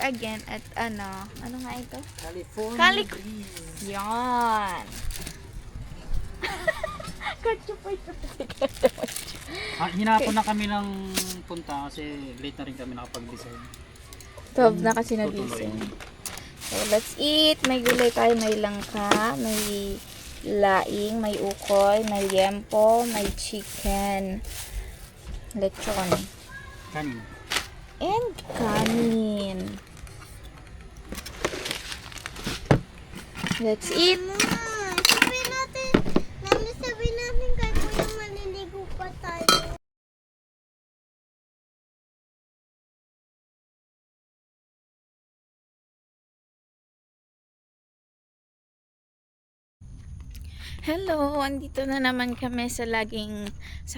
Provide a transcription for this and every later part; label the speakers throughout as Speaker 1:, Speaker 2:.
Speaker 1: again at ano nga ito?
Speaker 2: California breeze.
Speaker 1: Yan.
Speaker 2: Hinapon na kami ng punta kasi late na rin kami nakapag-design.
Speaker 1: 12 na kasi na-gising. So, let's eat. May gulay tayo, may langka, may laing, may ukoy, may liempo, may chicken, lechon,
Speaker 2: Kanin.
Speaker 1: and kanin. Let's eat.
Speaker 3: Sabi natin kay Kuya maliligo pa tayo.
Speaker 1: Hello, andito na naman kami sa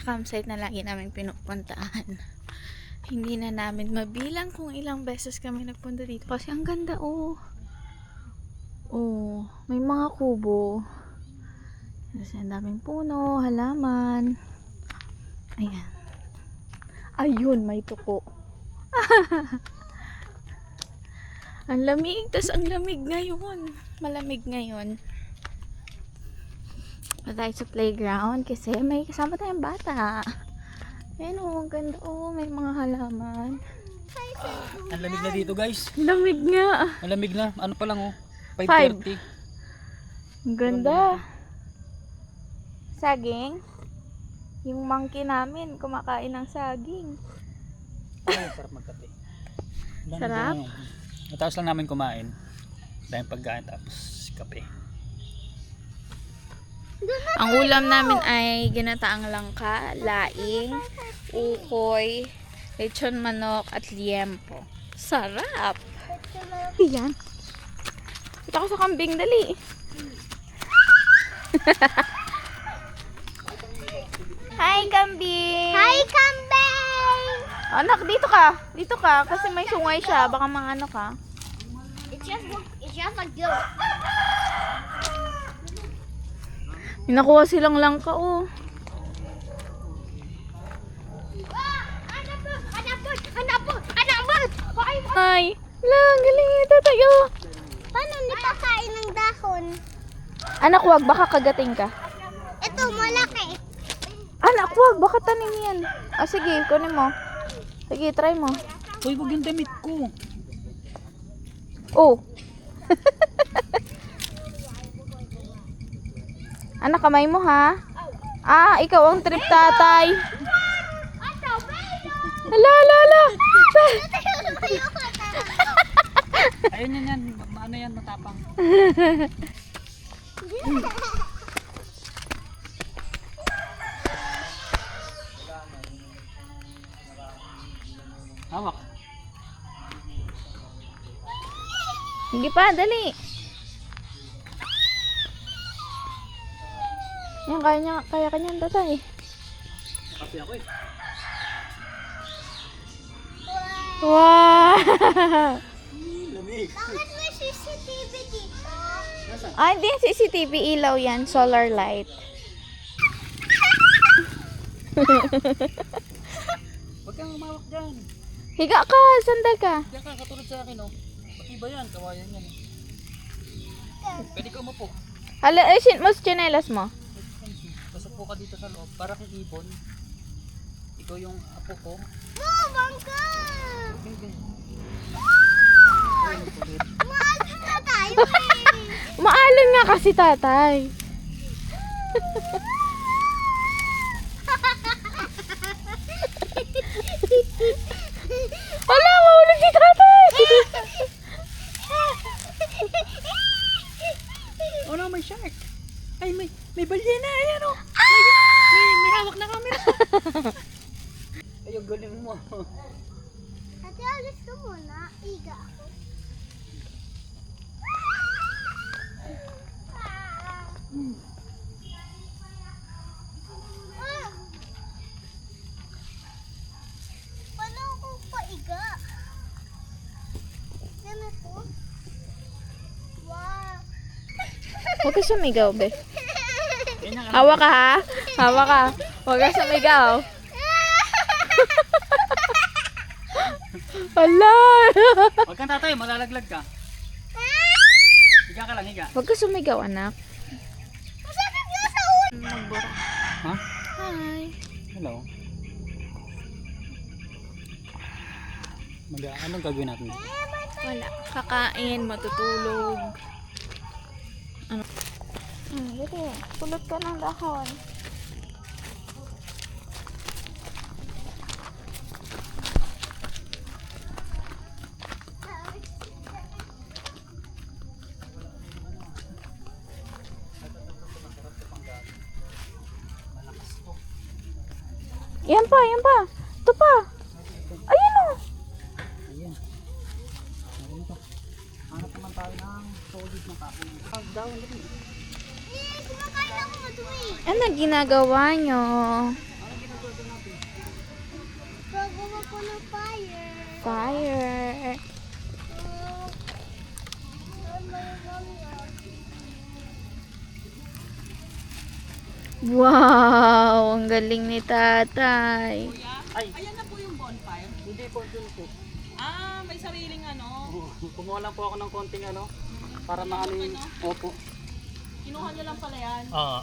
Speaker 1: campsite na lagi namin pinupuntaan. Hindi na namin mabilang kung ilang beses kami nagpunta dito kasi ang ganda oh. Oh, may mga kubo. Kasi ang daming puno, halaman. Ayan. Ayun, may tuko. Ang lamig, tas ang lamig ngayon. Malamig ngayon. Pa tayo sa playground kasi may kasama tayong bata. Ayan oh, ang ganda oh, may mga halaman.
Speaker 2: Ang lamig na dito guys.
Speaker 1: Lamig nga.
Speaker 2: Ang lamig na. Ano pa lang oh.
Speaker 1: 5.
Speaker 2: 5:30.
Speaker 1: Ang ganda. Saging. Yung monkey namin kumakain ng saging.
Speaker 2: Ay, sarap magkape.
Speaker 1: Sarap?
Speaker 2: Matapos lang namin kumain. Dahil pagkain tapos kape.
Speaker 1: Ang ulam namin ay ginataang langka, laing, ukoy, lechon manok at liempo. Sarap! Yan. Kita ko sa kambing, dali. Hi, kambing!
Speaker 3: Hi, kambing!
Speaker 1: Anak, dito ka. Dito ka. Kasi may sungay siya. Baka mga ano ka.
Speaker 3: It's just a goat.
Speaker 1: May nakuha silang langka, oh. Ay, lang, galing ito tayo.
Speaker 3: Paano hindi pa kain ng dahon?
Speaker 1: Anak, wag. Baka kagating ka.
Speaker 3: Ito, malaki.
Speaker 1: Anak, wag. Baka tanim yan. O, sige. Kunin mo. Sige, try mo.
Speaker 2: Uy, wag yung damit ko.
Speaker 1: Oh. Anak, kamay mo, ha? Ah, ikaw ang trip tatay. Hala, hala, hala.
Speaker 2: Ayun yan. Ano yan, matapang. Hawak.
Speaker 1: Sige pa, dali. Yan, kaya kanya tatay.
Speaker 2: Kape ako eh.
Speaker 1: Wow!
Speaker 2: Lamig.
Speaker 3: Bakit may CCTV dito?
Speaker 1: Ah, hindi yung CCTV, ilaw yan. Solar light.
Speaker 2: Huwag kang umawak dyan.
Speaker 1: Higa ka, sandal ka.
Speaker 2: Diyan ka, katulad sa akin oh. Pati ba yan? Kawayan yan eh. Pwede ka umupo.
Speaker 1: Hala, mo sa tsinelas mo.
Speaker 2: Pasok po ka dito sa loob. Para kang ibon. Ikaw yung apo ko.
Speaker 3: Bangka!
Speaker 2: Hindi.
Speaker 3: Maalas na tayo eh.
Speaker 1: Maalon nga kasi tatay. Hala, mahulog si tatay.
Speaker 2: Oh no, may shark. Ay, may balyena. Ayan oh. May hawak na camera. Ay, yung galing mo.
Speaker 3: Ate, alis ka muna. Iga ako. Paano ako paiga? Ganito? Wow!
Speaker 1: Huwag ka sumigaw, be.
Speaker 2: Yan ang
Speaker 1: Hawa ka, ha? Hawa ka. Huwag ka sumigaw. Hala!
Speaker 2: Huwag kang tatay, malalaglag ka. Higa ka lang, higa.
Speaker 1: Huwag ka sumigaw, anak.
Speaker 3: Masakit nga sa ulo.
Speaker 1: Magbura.
Speaker 2: Ha?
Speaker 1: Hi.
Speaker 2: Hello. Anong gagawin natin?
Speaker 1: Wala. Kakain, matutulog. Ano? Dito. Pulot ka ng dahon. Yan pa, yan pa. Ito pa. Ayan o.
Speaker 2: Ayan. Ano to? Hanap naman tayo ng solid na kapo. Daw, ano rin?
Speaker 3: Kumakain ako madumi.
Speaker 1: Ano ginagawa nyo?
Speaker 3: Gagawa ko ng fire.
Speaker 1: Fire. Wow, ang galing ni tatay.
Speaker 2: Ay,
Speaker 4: Ayan na po yung bonfire.
Speaker 2: hindi po dun po.
Speaker 4: Ah, may sariling ano.
Speaker 2: Kumuha lang po ako ng konting ano. Para maano yung... Opo.
Speaker 4: Kinuha niyo lang pala yan.
Speaker 2: Oo.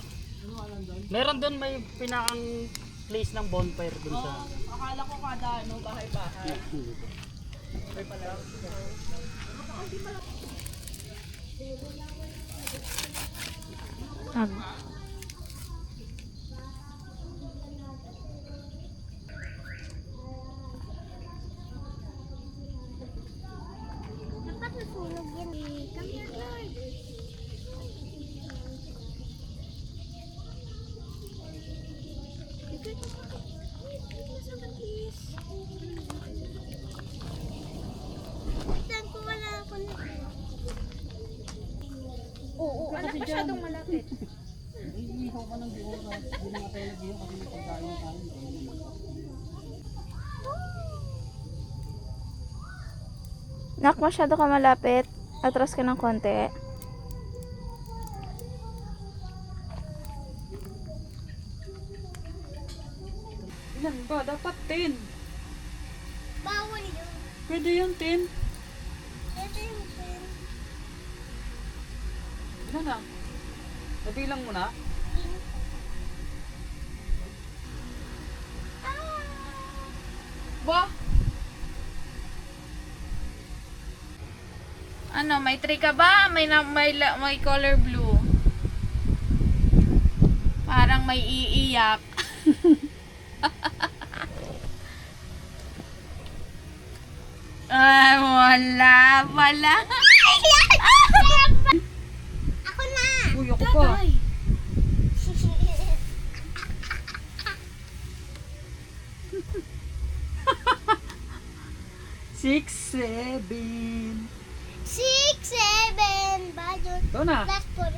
Speaker 2: Meron dun may pinakang place ng bonfire dun sa...
Speaker 4: Akala ko kada ano, bahay-bahay.
Speaker 1: Ag.
Speaker 3: Dapat nasunog yan eh. Come here, Lord. Saan ko wala ako na.
Speaker 1: Oo, anak masyadong malapit.
Speaker 2: Iihaw ka ng oras. Hindi na tayo nag-ihaw kasi may pagkain tayo.
Speaker 1: Nak, masyado ka malapit. Atras ka ng konti.
Speaker 4: Ilan ba? Dapat 10.
Speaker 3: Bawal yun.
Speaker 4: Pwede yun 10.
Speaker 3: Ito yung pen.
Speaker 2: Ilan na? Nabilang mo na?
Speaker 1: Ba? Ano, may tree ka ba? May color blue. Parang may iiyak. Ay, wala pala.
Speaker 3: Ako na.
Speaker 4: Uy, ako pa.
Speaker 2: Six, seven.
Speaker 3: 6, 7. Budget.
Speaker 2: Ito na.
Speaker 3: Plus 4.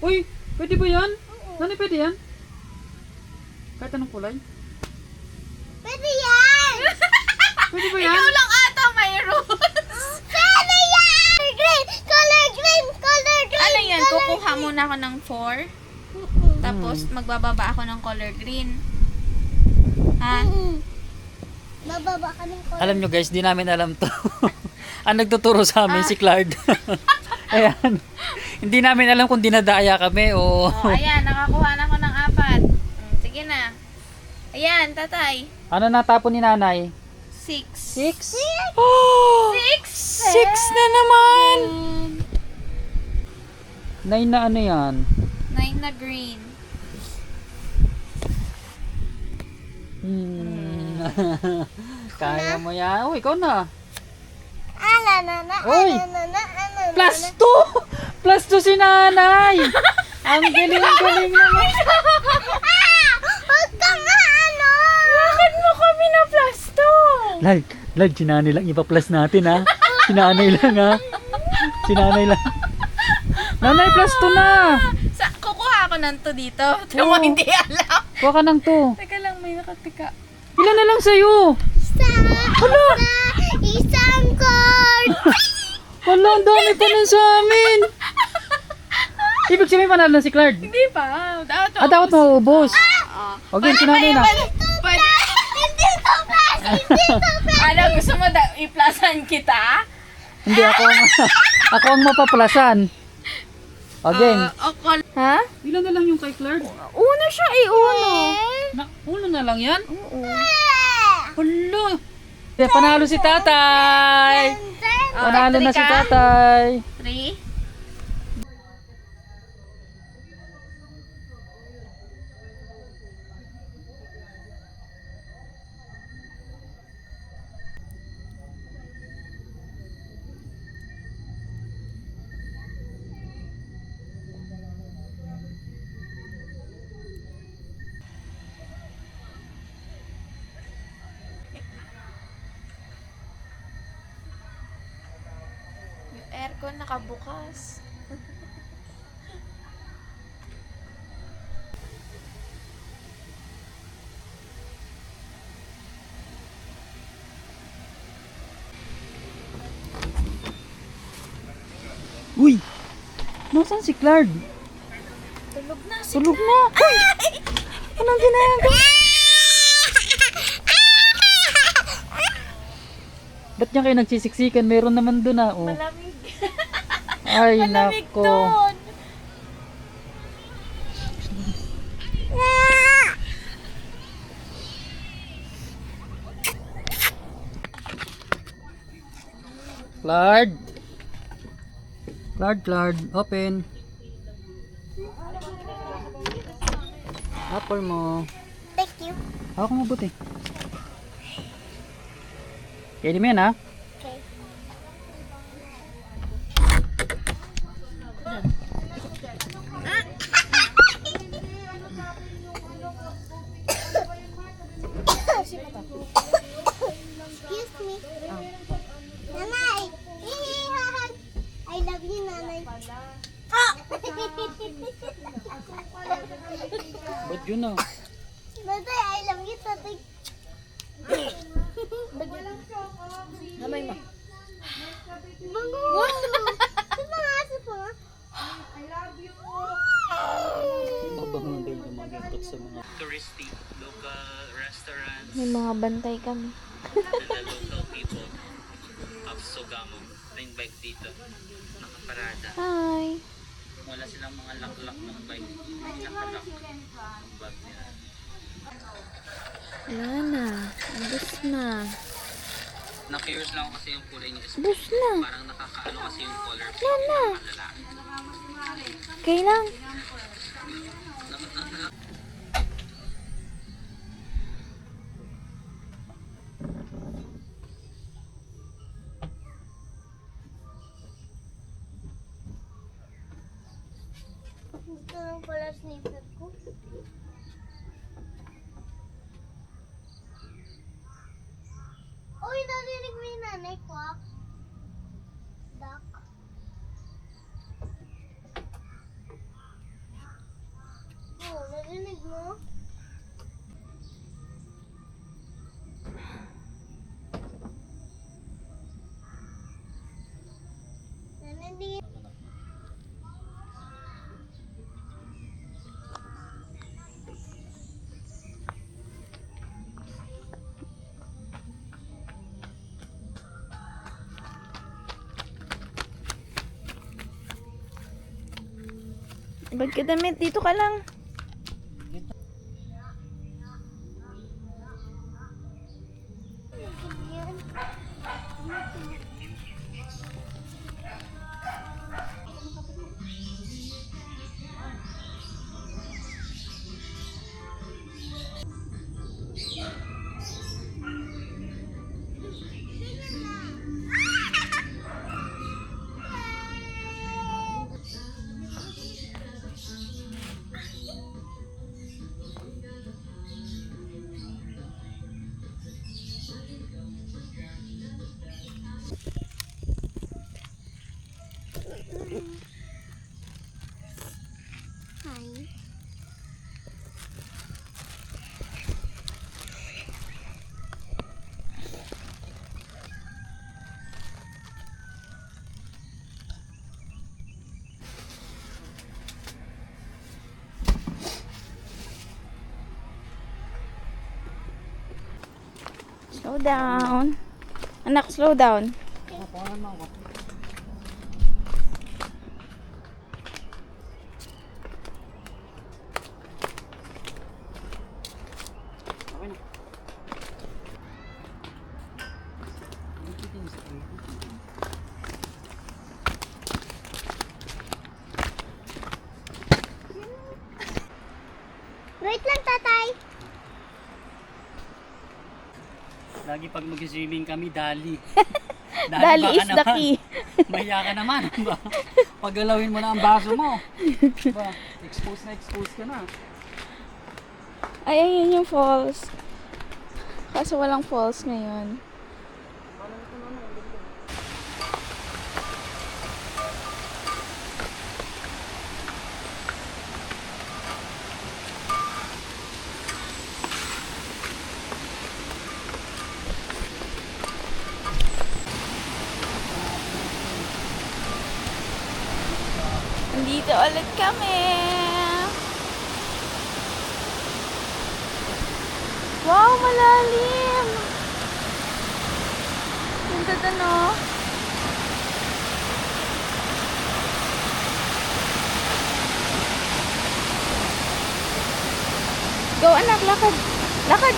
Speaker 2: Uy, pwede ba yan?
Speaker 3: Oo.
Speaker 2: Nani, pwede yan? Kahit anong kulay?
Speaker 3: Pwede yan.
Speaker 2: Pwede ba yan?
Speaker 1: Ikaw lang ata may rules.
Speaker 3: Pwede yan. Green. Color green. Color green.
Speaker 1: Ano yan?
Speaker 3: Color
Speaker 1: Kukuha muna ako ng 4. Tapos magbababa ako ng color green. Ha?
Speaker 3: Bababa ka ng color.
Speaker 2: Alam nyo guys, di namin alam to. Ang nagtuturo sa amin si Clark. Ayan. Hindi namin alam kung dinadaya kami o...
Speaker 1: Oh, ayan, nakakuha na ako ng 4. Sige na. Ayan, tatay.
Speaker 2: Ano natapon ni nanay?
Speaker 1: 6.
Speaker 2: 6? Oh!
Speaker 1: 6?
Speaker 2: 6 na naman! 9 na ano yan?
Speaker 1: 9 na green.
Speaker 2: Kaya mo yan. Oh, ikaw na. Oy! Plus 2! Plus 2 si nanay! Ang galing-galing naman.
Speaker 3: Huwag ka nga ano.
Speaker 1: Bakit mo kami na plus 2?
Speaker 2: Lad, si nanay lang ipa-plus natin ha. Si nanay lang ha. Si nanay lang. Nanay, plus 2 na!
Speaker 1: Kukuha ako ng 2 dito. Ito
Speaker 2: Oo.
Speaker 1: mo hindi alam.
Speaker 2: Kuha ka ng 2.
Speaker 1: Teka lang, may nakatika.
Speaker 2: Ilan na lang sa'yo?
Speaker 3: Isang card.
Speaker 2: Wala, ang dami pa nun sa amin. Ibig sabihin panalo na si Clark.
Speaker 1: Hindi pa. Dapat
Speaker 2: Dapat maubos.
Speaker 1: Ah.
Speaker 2: Huwag yun, si nanay na.
Speaker 1: Pwede.
Speaker 3: Hindi to plus
Speaker 1: Ano, gusto mo i-plasan kita?
Speaker 2: Hindi, ako ang mapaplasan. O, game.
Speaker 1: Ha?
Speaker 4: Ilan na lang yung kay Claire?
Speaker 1: Uno siya uno.
Speaker 4: Uno na lang yan?
Speaker 1: Oo.
Speaker 4: Hala.
Speaker 2: Panalo si tatay. Panalo na si tatay.
Speaker 1: 3. Yung aircon nakabukas.
Speaker 2: Uy! Nasaan si Clark?
Speaker 1: Tulog na si
Speaker 2: Tulog na. Uy! Anong ginagawa? Ba't niya kayo nagsisiksikan? Meron naman doon ah. Oh.
Speaker 1: Malamig.
Speaker 2: Ay,
Speaker 1: Malamig
Speaker 2: nako.
Speaker 1: doon.
Speaker 2: Clark! Clark, open. Apple mo.
Speaker 3: Thank you.
Speaker 2: Ako mabuti. Kaya mo yan ha?
Speaker 3: Okay. Excuse me. Nanay! I love you, Nanay.
Speaker 2: Ba't yun ah?
Speaker 3: Tatay, I love you, Tatay.
Speaker 1: Namay mo.
Speaker 3: Bango! Sa mga aso po.
Speaker 2: Mabangon din yung mga gintot sa mga
Speaker 5: touristy local restaurants
Speaker 1: May mga bantay kami.
Speaker 5: and the local people of Sogamo na yung bike dito nakaparada.
Speaker 1: Hi.
Speaker 5: Wala silang mga lock-lock ng bike, nakalock ang bag nila.
Speaker 1: Wala na. Ubus na.
Speaker 5: Na-curious lang ako kasi yung kulay niya is
Speaker 1: Ubus na.
Speaker 5: parang nakakaano kasi yung color
Speaker 1: Wala na.
Speaker 5: ng lalaki.
Speaker 1: Okay lang.
Speaker 3: Gusto lang pala sniper ko. Uy, narinig mo yung nanay ko, ah. Duck. Oh, narinig mo? Narinig.
Speaker 1: Ba't ka damit? Dito ka lang. Slow down. Anak, slow down.
Speaker 3: Wait lang, tatay.
Speaker 2: Lagi pag mag-swimming kami, dali.
Speaker 1: Dali
Speaker 2: baka
Speaker 1: is the
Speaker 2: naman.
Speaker 1: key.
Speaker 2: Mahiya ka naman. Ba? Paggalawin mo na ang baso mo. Ba? Expose ka na.
Speaker 1: Ay, ayun yung falls. Kaso walang falls ngayon. Nandito ulit kami. Wow, malalim. Ganda to, no? Go, anak, lakad. Lakad.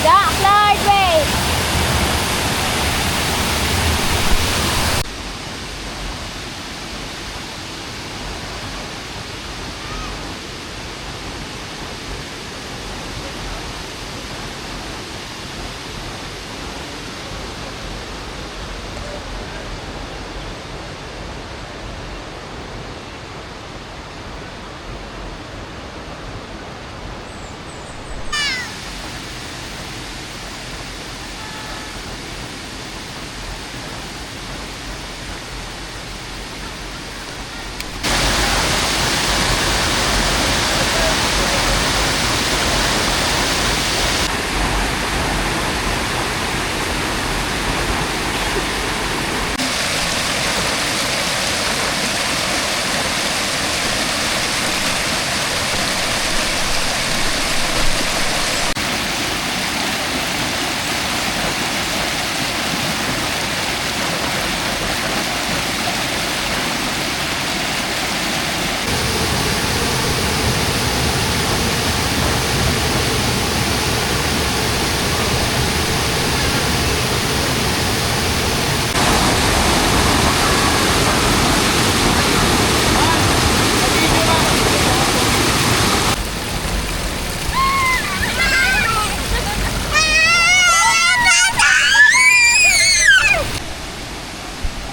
Speaker 1: Jack, Lord, wait.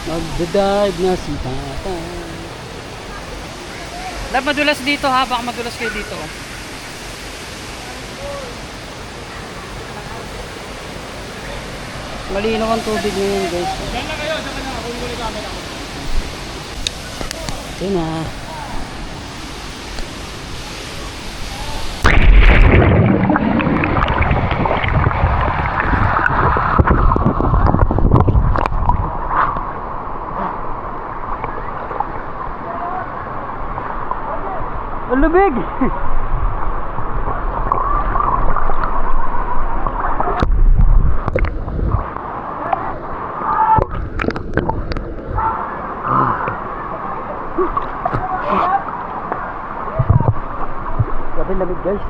Speaker 2: Magdadive na si tatay. Dahil madulas dito ha, baka madulas kayo dito. Malinaw ang tubig ngayon guys. Ito na. Ang lubig! Grabe lamig guys.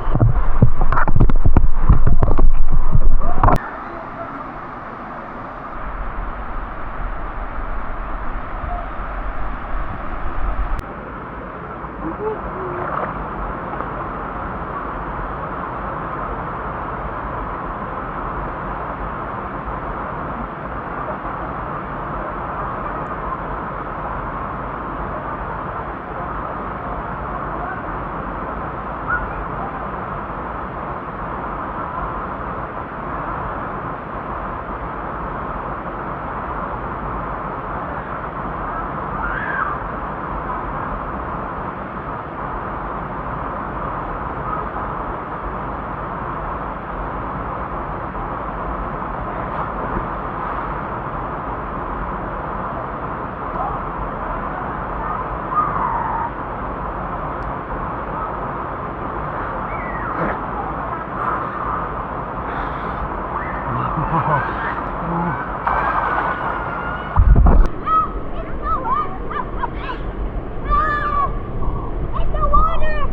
Speaker 3: It's the water!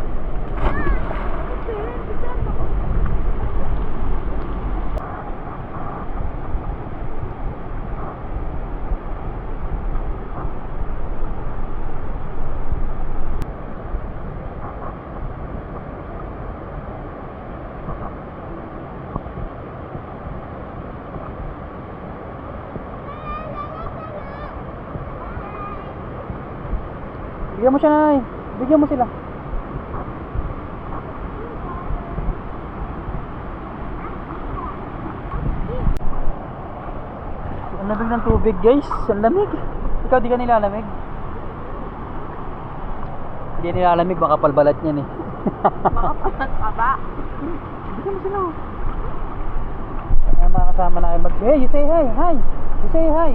Speaker 2: Bigyan mo siya, Nay. Bigyan mo sila. Ang lamig ng tubig, guys. Ang lamig. Ikaw di ka nilalamig? Hindi nilalamig, baka palbalat niyan eh.
Speaker 1: Aba.
Speaker 2: Bigyan mo sila. Kaya mga kasama na kayo hey, you say hi, hi. You say hi.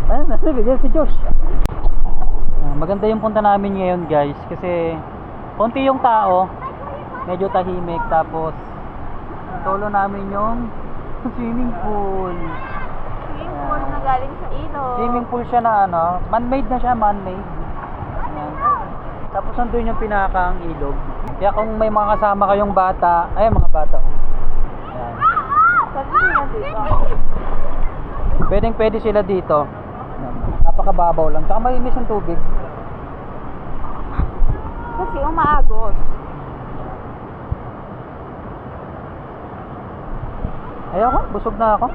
Speaker 2: Ayun, nasa bigyan si Josh. Maganda yung punta namin ngayon, guys, kasi konti yung tao, medyo tahimik, tapos solo namin yung swimming pool.
Speaker 1: Swimming pool na galing sa ilog.
Speaker 2: Swimming pool siya na ano, man-made na siya, man-made. Ayan. Tapos nandun yung pinakang ilog. Kaya kung may mga kasama kayong bata, ay mga bata ko. Ayan.
Speaker 1: Sabi na dito.
Speaker 2: Pwede sila dito. Ayan. Napakababaw lang. Tsaka malinis ang tubig.
Speaker 1: Kasi umaagos.
Speaker 2: Ayoko, busog na ako.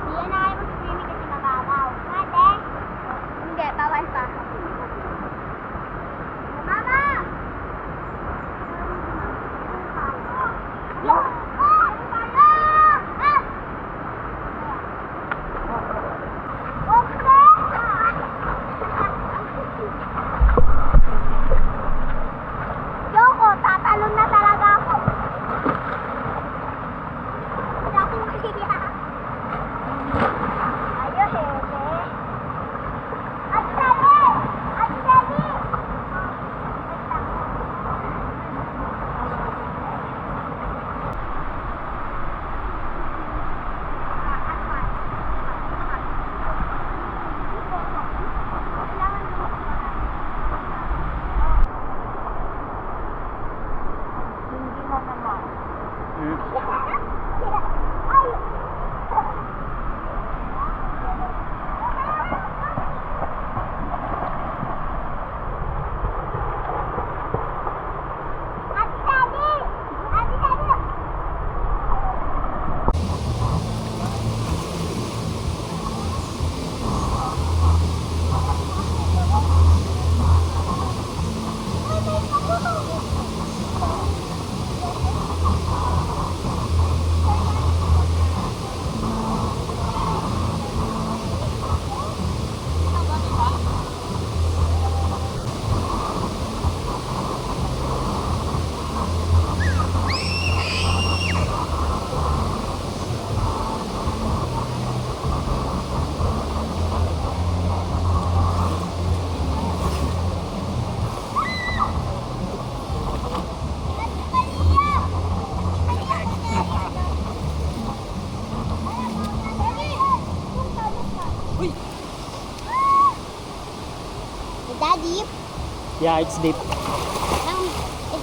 Speaker 3: Hindi na kayo mag-swimming kasi mababaw. Ate? Hindi, bawal pa. Mama! Yoko, tatalon na talaga ako. Dati maliya. Ayo, Hebe. At dali! At dali!
Speaker 1: Hindi na naman.
Speaker 3: At dali! At dali! Is that deep?
Speaker 2: Yeah, it's deep.
Speaker 3: Is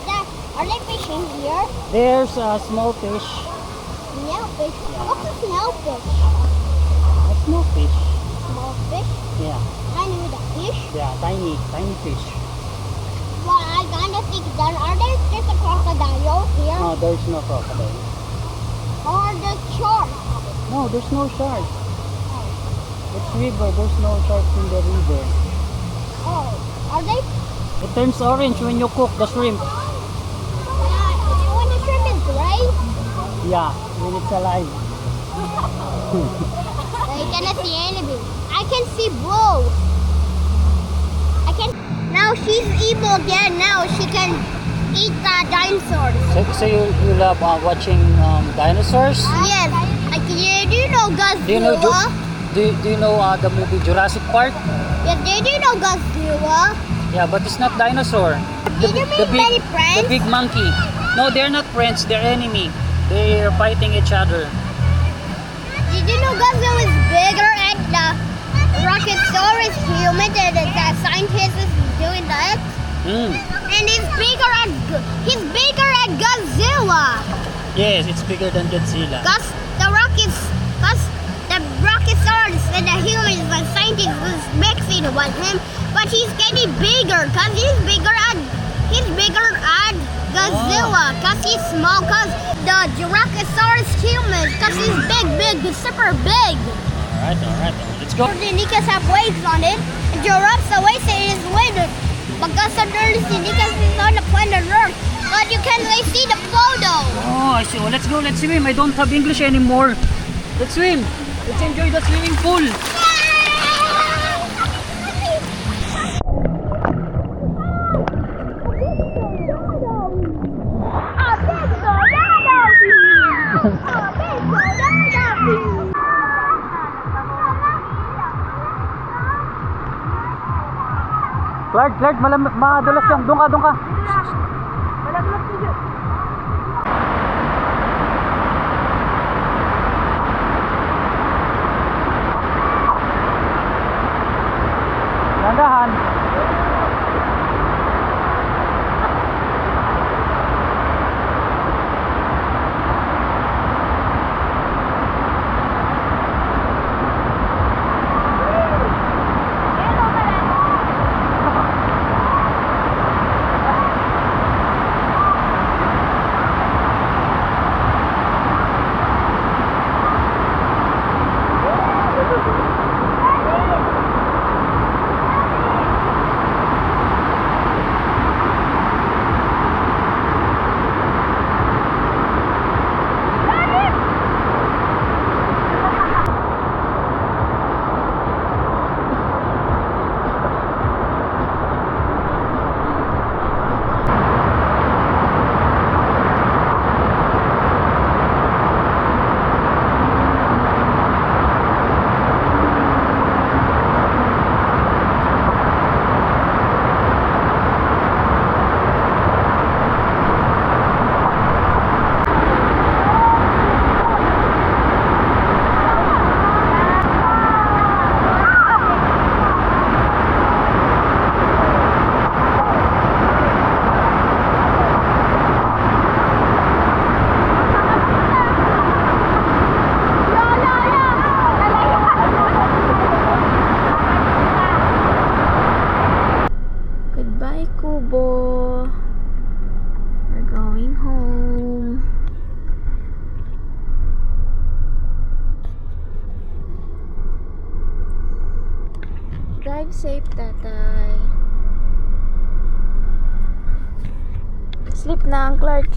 Speaker 3: that, are they fishing here?
Speaker 2: There's a small fish.
Speaker 3: Snailfish. What's a snailfish?
Speaker 2: A small fish.
Speaker 3: Small fish?
Speaker 2: Yeah.
Speaker 3: Tiny with a fish?
Speaker 2: Yeah, tiny fish.
Speaker 3: Well, I kind of think that are they just across
Speaker 2: No, there's no crocodile.
Speaker 3: Or the shark.
Speaker 2: No, there's no shark. It's river. There's no sharks in the river.
Speaker 3: Oh, are they?
Speaker 2: It turns orange when you cook the shrimp.
Speaker 3: When the shrimp is gray,
Speaker 2: Yeah, when it's alive.
Speaker 3: you cannot see anything. I can see blue. I can. Now she's evil again. Now she can eat the dinosaurs.
Speaker 2: So you love watching dinosaurs?
Speaker 3: Yes. Do you know Godzilla?
Speaker 2: Do you know do you know the movie Jurassic Park?
Speaker 3: Yes, do you know Godzilla?
Speaker 2: Yeah, but it's not dinosaur.
Speaker 3: Did you make many friends?
Speaker 2: The big monkey. No, they're not friends. They're enemy. They're fighting each other.
Speaker 3: Did you know Godzilla is bigger and the Rockosaurus is human and the scientist is doing that? And he's bigger at Godzilla.
Speaker 2: Yes, it's bigger than Godzilla.
Speaker 3: Cause the Rockosaurus and the humans and scientists was mixing with him, but he's getting bigger cause he's bigger at Godzilla cause he's small cause the Rockosaurus humans cause he's big, super big.
Speaker 2: Alright, let's go.
Speaker 3: The Nicas have waves on it, and giraffes the waves is weighted. Because the Nicas is on the planet Earth, but you can't really see the photo.
Speaker 2: Oh, I see. Oh, let's go. Let's swim. I don't have English anymore. Let's swim. Let's enjoy the swimming pool. Clark, madulas yan. Doon ka. Dandahan.
Speaker 1: Goodbye, Kubo. We're going home. Drive safe, tatay. Sleep na ang Clark.